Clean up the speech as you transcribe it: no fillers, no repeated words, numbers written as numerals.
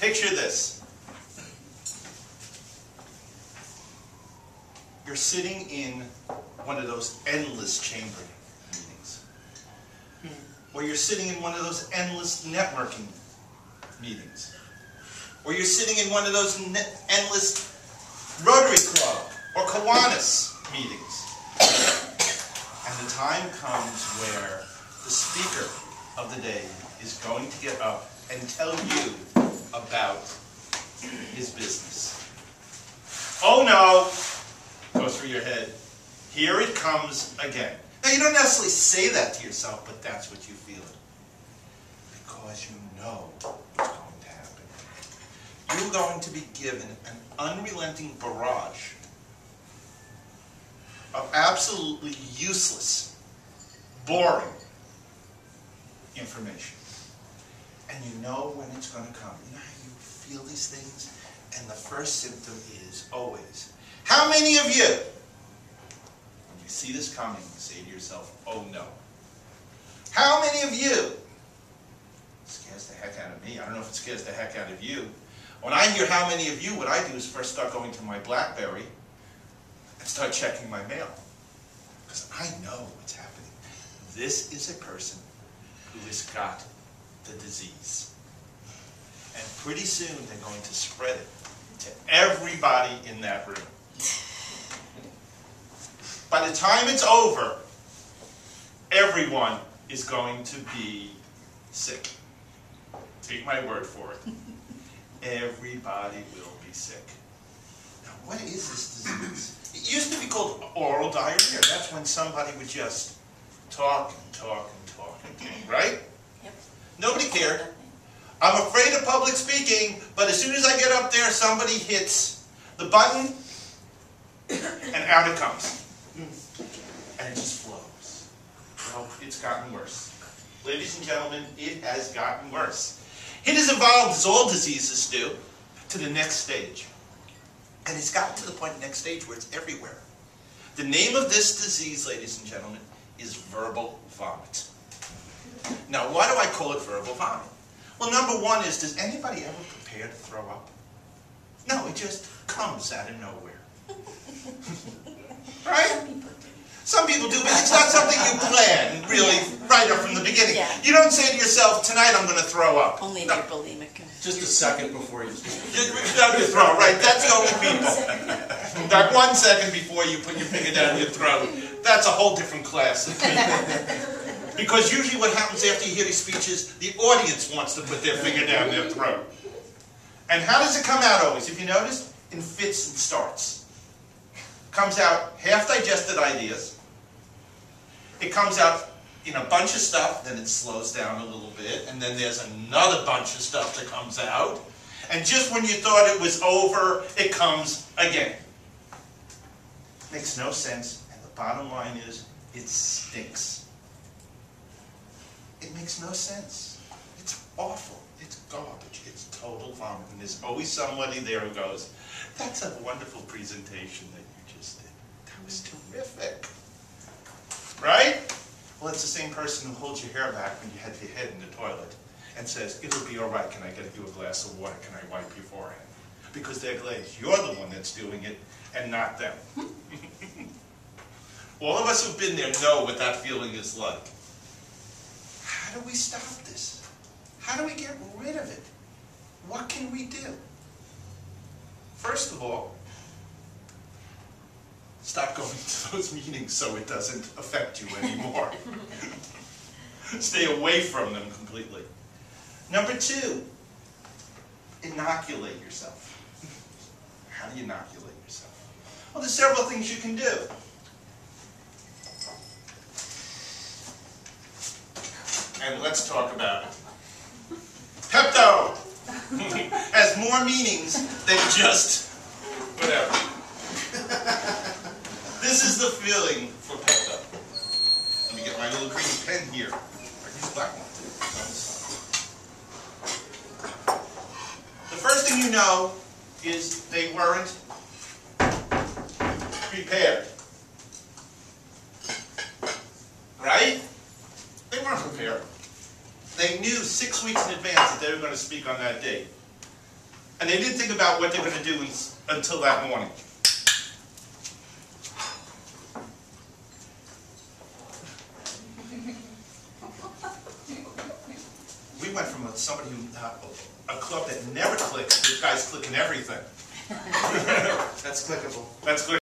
Picture this. You're sitting in one of those endless chamber meetings. Or you're sitting in one of those endless networking meetings. Or you're sitting in one of those endless Rotary Club or Kiwanis meetings. And the time comes where the speaker of the day is going to get up and tell you about his business. Oh no, goes through your head. Here it comes again. Now you don't necessarily say that to yourself, but that's what you feel. Because you know what's going to happen. You're going to be given an unrelenting barrage of absolutely useless, boring information. And you know when it's going to come. You know how you feel these things? And the first symptom is always, how many of you, when you see this coming, you say to yourself, oh no. How many of you? It scares the heck out of me. I don't know if it scares the heck out of you. When I hear how many of you, what I do is first start going to my BlackBerry and start checking my mail. Because I know what's happening. This is a person who has got the disease. And pretty soon they're going to spread it to everybody in that room. By the time it's over, everyone is going to be sick. Take my word for it. Everybody will be sick. Now, what is this disease? It used to be called oral diarrhea. That's when somebody would just talk and talk and talk and talk, right? Yep. Nobody cared. I'm afraid of public speaking, but as soon as I get up there, somebody hits the button, and out it comes. And it just flows. Well, it's gotten worse. Ladies and gentlemen, it has gotten worse. It has evolved, as all diseases do, to the next stage. And it's gotten to the point, the next stage, where it's everywhere. The name of this disease, ladies and gentlemen, is verbal vomit. Now, why do I call it verbal vomit? Well, number one is, does anybody ever prepare to throw up? No, it just comes out of nowhere. Right? Some people do, but it's not something you plan, really, right up from the beginning. Yeah. You don't say to yourself, tonight I'm going to throw up. Only if No. you're bulimic. Just a second before you start. Just down your throat, right? That's the only people. That 1 second before you put your finger down your throat, that's a whole different class of people. Because usually what happens after you hear these speeches, the audience wants to put their finger down their throat. And how does it come out always? If you notice, in fits and starts. Comes out half-digested ideas. It comes out in a bunch of stuff, then it slows down a little bit, and then there's another bunch of stuff that comes out. And just when you thought it was over, it comes again. Makes no sense, and the bottom line is, it stinks. It makes no sense. It's awful. It's garbage. It's total vomit. And there's always somebody there who goes, that's a wonderful presentation that you just did. That was terrific. Right? Well, it's the same person who holds your hair back when you had your head in the toilet and says, it'll be all right, can I get you a glass of water, can I wipe your forehead? Because they're glad you're the one that's doing it and not them. All of us who've been there know what that feeling is like. How do we stop this? How do we get rid of it? What can we do? First of all, stop going to those meetings so it doesn't affect you anymore. Stay away from them completely. Number two, inoculate yourself. How do you inoculate yourself? Well, there's several things you can do. And let's talk about it. Pepto has more meanings than just whatever. This is the feeling for Pepto. Let me get my little green pen here. I use black one. The first thing you know is they weren't prepared. Right? They weren't prepared. They knew 6 weeks in advance that they were going to speak on that date. And they didn't think about what they were going to do until that morning. We went from somebody who, a club that never clicks, to guys clicking everything. That's clickable. That's good.